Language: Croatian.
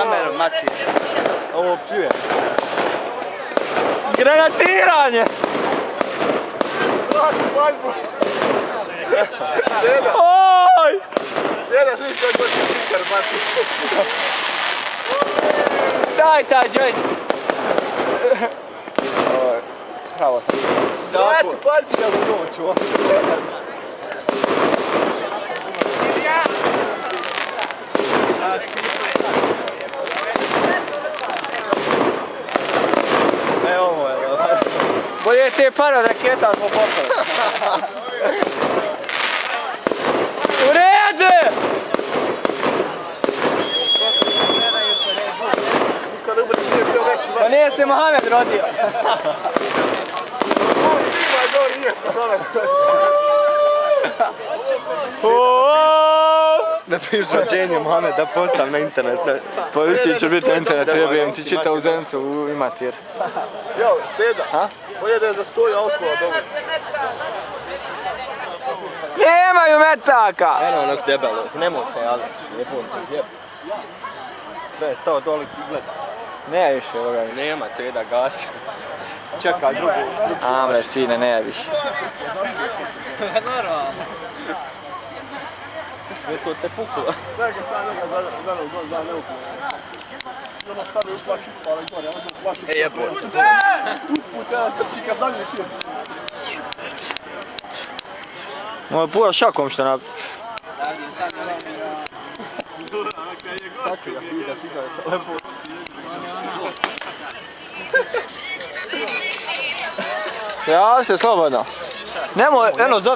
kameru, Mati. Ovo pljuje. Granatiranje! Oj! Sjeda, svi što je god ti sikar baci. Daj taj džoj! Pravo sam. Zati, baci ga u noću. E, ovo je. Bolje te para raketa smo poslali. U redu! Pa nije se Mohamed rodio. Ne pišu rođenje Mohamed da postav na internet. Pa isti će biti na internetu, jebijem ti čita u Zencu u Imatir. Jo, Seda. Ha? Bolje da je za 100 alkohola dobro. Nemaju metaka! Eno onog debelog, nemoj se javiti. Jebom ti jeb. Sve, to doli gleda. Ne više ovoga. Nema Seda, gasi. Čekaj drugu. Amre, sine, ne više. Normalno. Jesu te pukla. Daj ga sad njega za neuklo. Ono stavi u plaši, pa gore, ono u plaši. E jebom. Usput, jedan trči ka zadnji kjer. Ovo je pura šakom što nabi. Tako ga pida, ti ga je telefon. Ja se slobodno. Nemoj, eno zove.